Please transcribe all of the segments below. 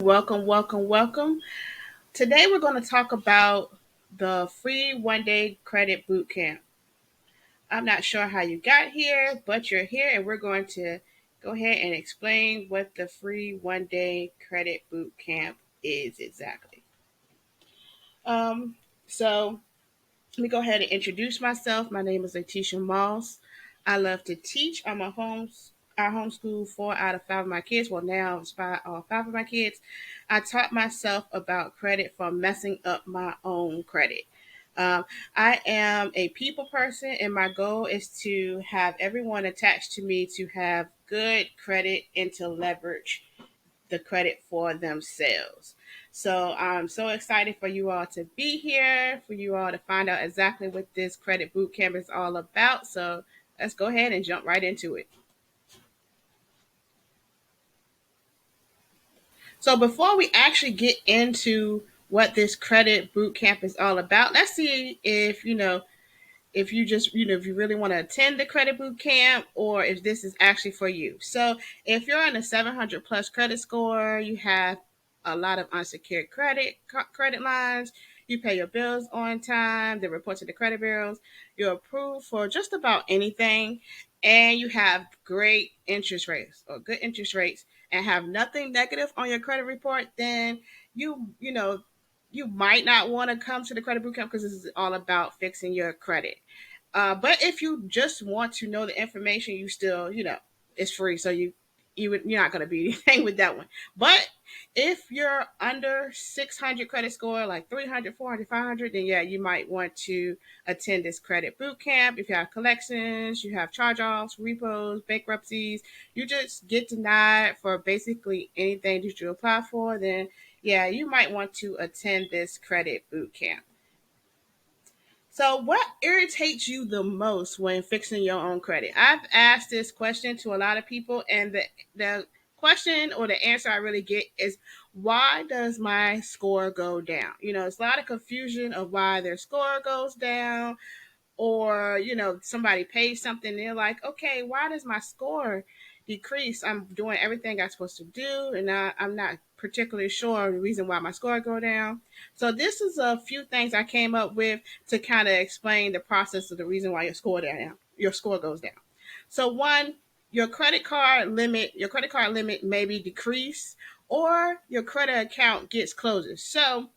Welcome, welcome, welcome. Today we're going to talk about the free 1 day credit boot camp. I'm not sure how you got here, but you're here and we're going to go ahead and explain what the free 1 day credit boot camp is exactly. Um, so let me go ahead and introduce myself. My name is Letitia Moss. I love to teach. I homeschool 4 out of 5 of my kids. Well, now it's five of my kids. I taught myself about credit from messing up my own credit. Um, I am a people person, and my goal is to have everyone attached to me to have good credit and to leverage the credit for themselves. So I'm so excited for you all to be here, for you all to find out exactly what this credit boot camp is all about. So let's go ahead and jump right into it. So before we actually get into what this credit boot camp is all about, let's see if you just if you really want to attend the credit boot camp or if this is actually for you. So if you're on a 700 plus credit score, you have a lot of unsecured credit lines, you pay your bills on time, they report to the credit bureaus, you're approved for just about anything, and you have great interest rates or good interest rates and have nothing negative on your credit report, then you might not want to come to the credit bootcamp because this is all about fixing your credit. But if you just want to know the information, you still, it's free. So you're not going to be anything with that one. But if you're under 600 credit score, like 300, 400, 500, then yeah, you might want to attend this credit boot camp. If you have collections, you have charge-offs, repos, bankruptcies, you just get denied for basically anything that you apply for, then yeah, you might want to attend this credit boot camp. So, what irritates you the most when fixing your own credit? I've asked this question to a lot of people, and the question or the answer I really get is, why does my score go down? It's a lot of confusion of why their score goes down, or somebody pays something, they're like, okay, why does my score decrease? I'm doing everything I'm supposed to do, and I'm not particularly sure the reason why my score go down. So this is a few things I came up with to kind of explain the process of the reason why your score goes down. So one, your credit card limit may be decreased, or your credit account gets closed. So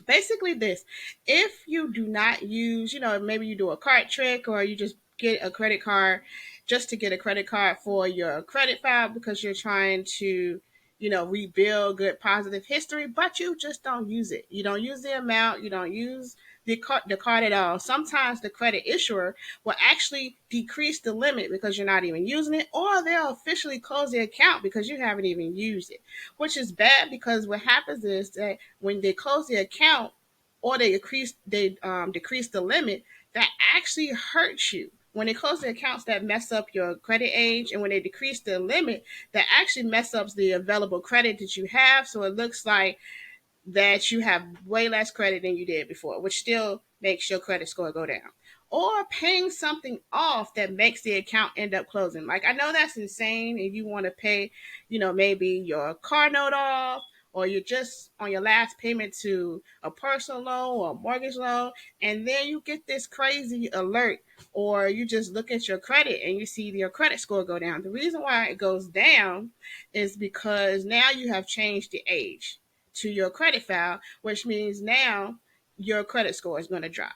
basically this, if you do not use, maybe you do a card trick or you just get a credit card just to get a credit card for your credit file because you're trying to rebuild good positive history, but you just don't use it. You don't use the amount, you don't use the card at all. Sometimes the credit issuer will actually decrease the limit because you're not even using it, or they'll officially close the account because you haven't even used it, which is bad because what happens is that when they close the account or they decrease the limit, that actually hurts you. When they close the accounts, that mess up your credit age, and when they decrease the limit, that actually mess up the available credit that you have. So it looks like that you have way less credit than you did before, which still makes your credit score go down. Or paying something off that makes the account end up closing. Like, I know that's insane if you want to pay, maybe your car note off, or you're just on your last payment to a personal loan or a mortgage loan, and then you get this crazy alert, or you just look at your credit and you see your credit score go down. The reason why it goes down is because now you have changed the age to your credit file, which means now your credit score is going to drop,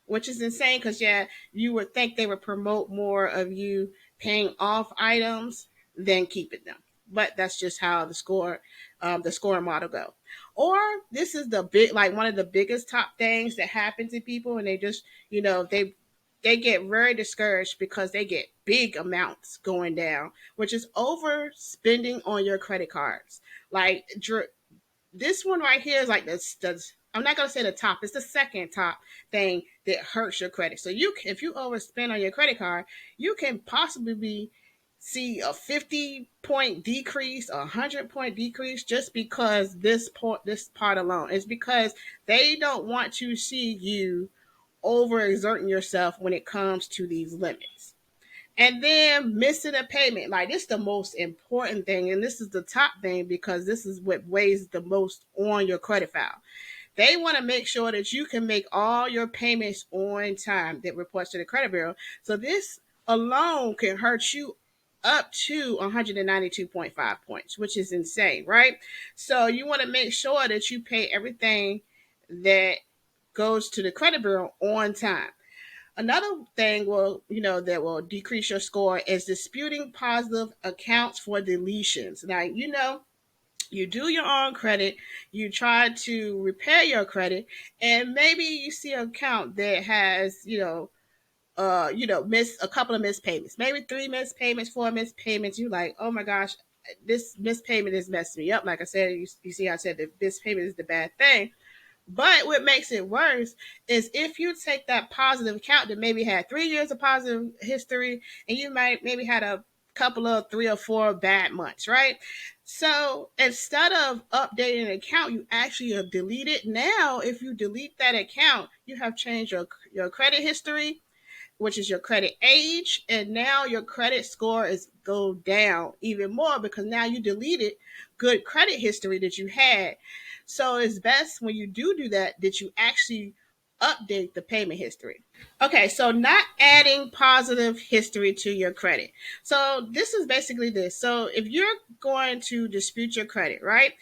which is insane because, yeah, you would think they would promote more of you paying off items than keeping them. But that's just how the score model go. Or this is the big, like one of the biggest top things that happen to people, and they just, they get very discouraged because they get big amounts going down, which is overspending on your credit cards. Like this one right here is like I'm not gonna say the top. It's the second top thing that hurts your credit. So if you overspend on your credit card, you can possibly see a 50-point decrease, a 100-point decrease, just because this part alone is because they don't want to see you overexerting yourself when it comes to these limits. And then missing a payment. Like, this is the most important thing, and this is the top thing because this is what weighs the most on your credit file. They want to make sure that you can make all your payments on time that reports to the credit bureau. So this alone can hurt you up to 192.5 points, which is insane, right? So you want to make sure that you pay everything that goes to the credit bureau on time. Another thing that will decrease your score is disputing positive accounts for deletions. Now, you do your own credit, you try to repair your credit, and maybe you see an account that has, miss a couple of missed payments, maybe three missed payments, four missed payments. You like, oh my gosh, this missed payment is messing me up. Like I said, you see, I said that this payment is the bad thing. But what makes it worse is if you take that positive account that maybe had 3 years of positive history, and you might maybe had a couple of 3 or 4 bad months, right? So instead of updating an account, you actually have deleted. Now, if you delete that account, you have changed your credit history, which is your credit age, and now your credit score is go down even more because now you deleted good credit history that you had. So it's best when you do that you actually update the payment history. Okay, so not adding positive history to your credit. So this is basically this. So if you're going to dispute your credit, right,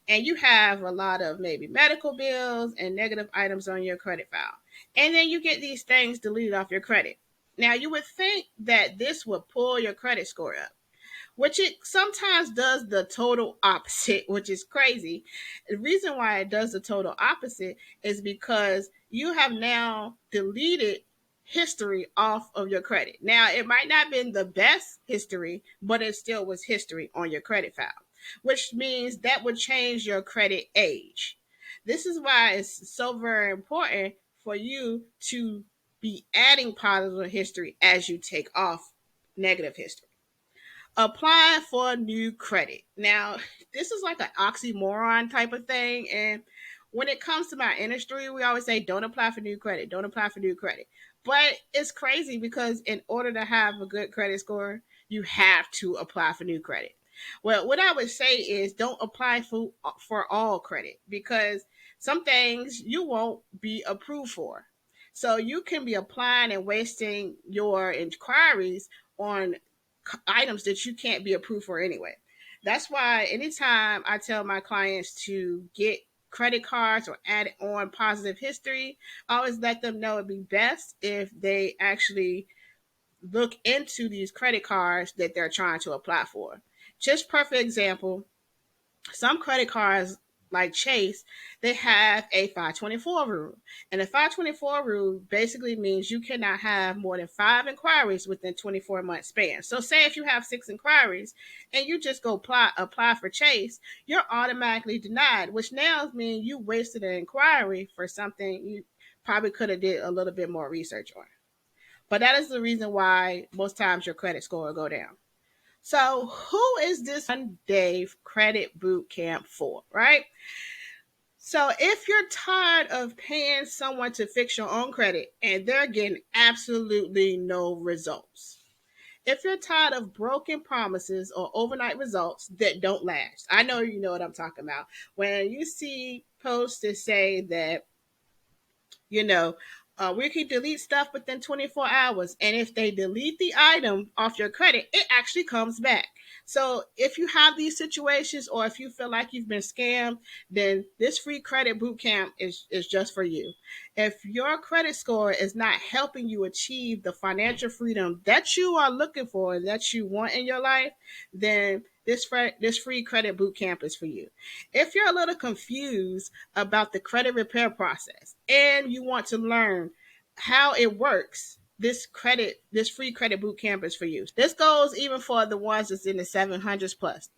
and you have a lot of maybe medical bills and negative items on your credit file, and then you get these things deleted off your credit. Now you would think that this would pull your credit score up, which it sometimes does the total opposite, which is crazy. The reason why it does the total opposite is because you have now deleted history off of your credit. Now, it might not have been the best history, but it still was history on your credit file, which means that would change your credit age. This is why it's so very important for you to be adding positive history as you take off negative history. Applying for new credit. Now, this is like an oxymoron type of thing. And when it comes to my industry, we always say, don't apply for new credit, don't apply for new credit. But it's crazy because in order to have a good credit score, you have to apply for new credit. Well, what I would say is don't apply for all credit because some things you won't be approved for. So you can be applying and wasting your inquiries on items that you can't be approved for anyway. That's why anytime I tell my clients to get credit cards or add on positive history, I always let them know it'd be best if they actually look into these credit cards that they're trying to apply for. Just perfect example, some credit cards like Chase, they have a 524 rule. And the 524 rule basically means you cannot have more than 5 inquiries within 24-month span. So say if you have 6 inquiries and you just go apply for Chase, you're automatically denied, which now means you wasted an inquiry for something you probably could have did a little bit more research on. But that is the reason why most times your credit score will go down. So, who is this 1 day credit boot camp for, right? So, if you're tired of paying someone to fix your own credit and they're getting absolutely no results, if you're tired of broken promises or overnight results that don't last, I know you know what I'm talking about. When you see posts that say that you know, we can delete stuff within 24 hours. And if they delete the item off your credit, it actually comes back. So if you have these situations or if you feel like you've been scammed, then this free credit boot camp is just for you. If your credit score is not helping you achieve the financial freedom that you are looking for, that you want in your life, then this free credit boot camp is for you. If you're a little confused about the credit repair process and you want to learn how it works, this free credit boot camp is for you. This goes even for the ones that's in the 700s plus.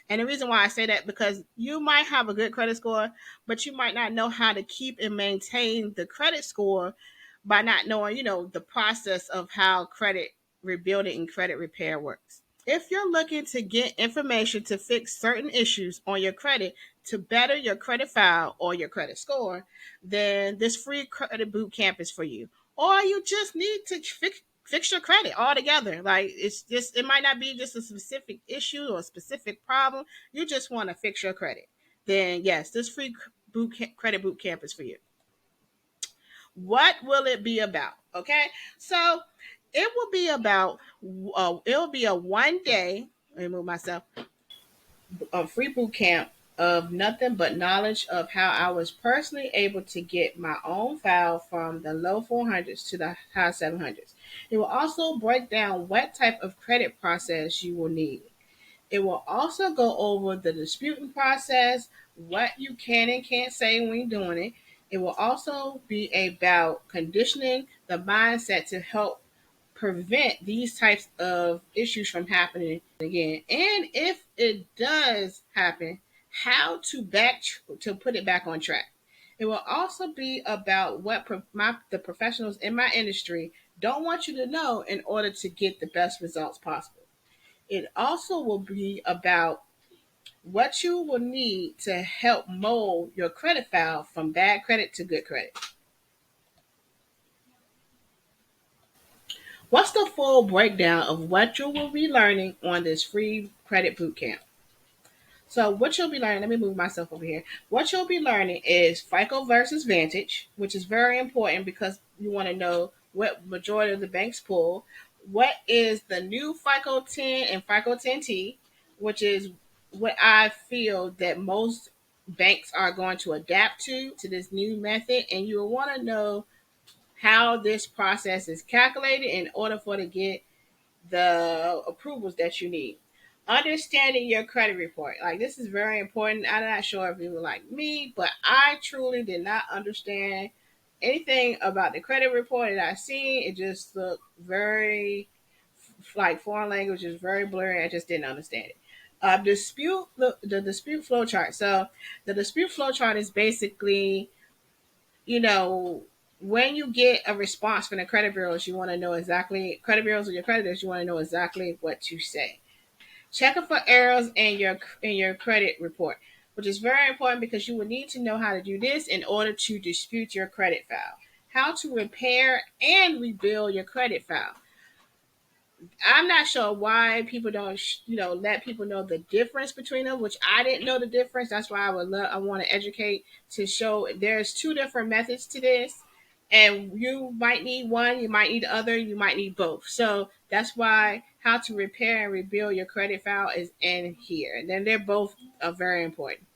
And the reason why I say that because you might have a good credit score, but you might not know how to keep and maintain the credit score by not knowing, the process of how credit rebuilding and credit repair works. If you're looking to get information to fix certain issues on your credit to better your credit file or your credit score, then this free credit boot camp is for you. Or you just need to fix your credit altogether. Like it's just, it might not be just a specific issue or a specific problem. You just want to fix your credit. Then yes, this free credit boot camp is for you. What will it be about? Okay, so it will be about it will be a 1 day. Let me move myself. A free boot camp of nothing but knowledge of how I was personally able to get my own file from the low 400s to the high 700s. It will also break down what type of credit process you will need. It will also go over the disputing process, what you can and can't say when you're doing it. It will also be about conditioning the mindset to help prevent these types of issues from happening again. And if it does happen, how to put it back on track. It will also be about what the professionals in my industry don't want you to know in order to get the best results possible. It also will be about what you will need to help mold your credit file from bad credit to good credit. What's the full breakdown of what you will be learning on this free credit bootcamp? So, what you'll be learning, let me move myself over here. What you'll be learning is FICO versus Vantage, which is very important because you want to know what majority of the banks pull. What is the new FICO 10 and FICO 10T, which is what I feel that most banks are going to adapt to this new method. And you'll want to know how this process is calculated in order for to get the approvals that you need. Understanding your credit report. Like this is very important. I'm not sure if you were like me, but I truly did not understand anything about the credit report that I seen. It just looked very like foreign language, is very blurry. I just didn't understand it. The dispute flow chart. So the dispute flow chart is basically, you know, when you get a response from the credit bureaus, you want to know exactly credit bureaus or your creditors. You want to know exactly what to say. Checking for errors in your credit report, which is very important because you will need to know how to do this in order to dispute your credit file. How to repair and rebuild your credit file. I'm not sure why people don't, let people know the difference between them, which I didn't know the difference. That's why I want to educate to show there's two different methods to this, and you might need one, you might need the other, you might need both. So that's why how to repair and rebuild your credit file is in here, and then they're both very important.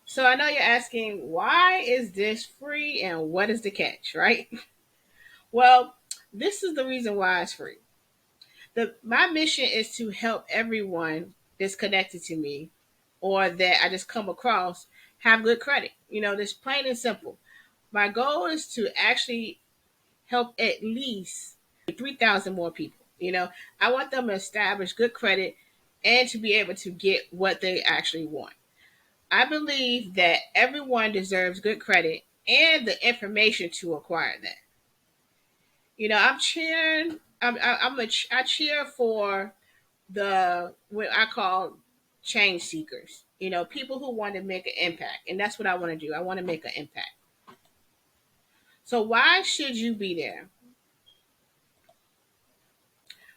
So I know you're asking, why is this free and what is the catch, right? Well, this is the reason why it's free. My mission is to help everyone that's connected to me or that I just come across have good credit. This plain and simple. My goal is to actually help at least 3,000 more people. I want them to establish good credit and to be able to get what they actually want. I believe that everyone deserves good credit and the information to acquire that. I'm cheering. I cheer for the what I call change seekers. People who want to make an impact, and that's what I want to do. I want to make an impact. So why should you be there?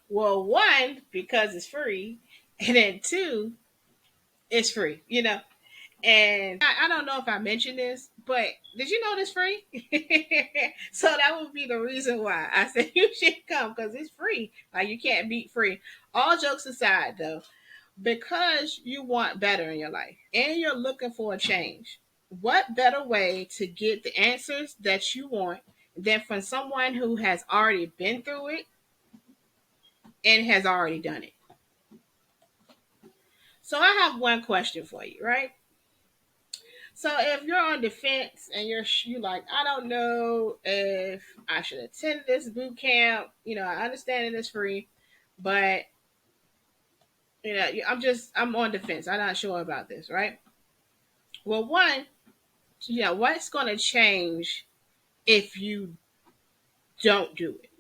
Well, one, because it's free, and then two, it's free. And I don't know if I mentioned this, but did you know this free? So that would be the reason why I said you should come because it's free. Like you can't beat free. All jokes aside, though, because you want better in your life and you're looking for a change, what better way to get the answers that you want than from someone who has already been through it and has already done it? So I have one question for you, right? So if you're on defense and you like, I don't know if I should attend this boot camp. I understand it is free, but I'm on defense. I'm not sure about this, right? Well, one, what's going to change if you don't do it?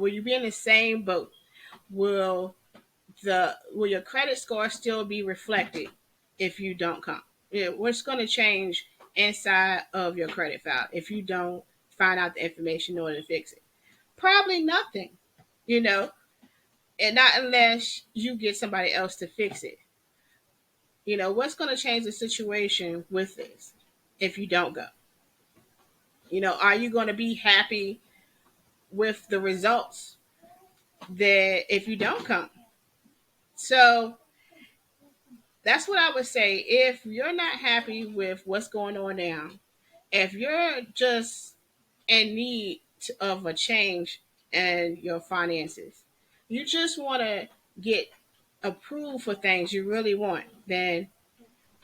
Will you be in the same boat? Will will your credit score still be reflected if you don't come? What's going to change inside of your credit file if you don't find out the information in order to fix it? Probably nothing, you know, and not unless you get somebody else to fix it. What's going to change the situation with this if you don't go? Are you going to be happy with the results that if you don't come? So that's what I would say. If you're not happy with what's going on now, if you're just in need of a change in your finances, you just want to get approved for things you really want, then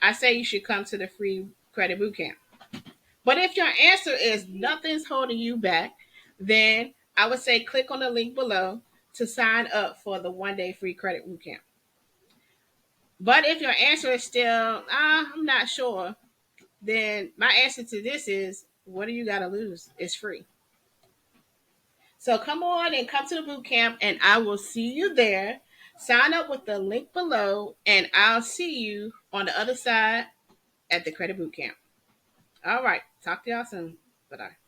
I say you should come to the free credit bootcamp. But if your answer is nothing's holding you back, then I would say click on the link below to sign up for the 1 day free credit bootcamp. But if your answer is still, I'm not sure, then my answer to this is, what do you got to lose? It's free. So come on and come to the boot camp, and I will see you there. Sign up with the link below, and I'll see you on the other side at the credit boot camp. All right. Talk to y'all soon. Bye-bye.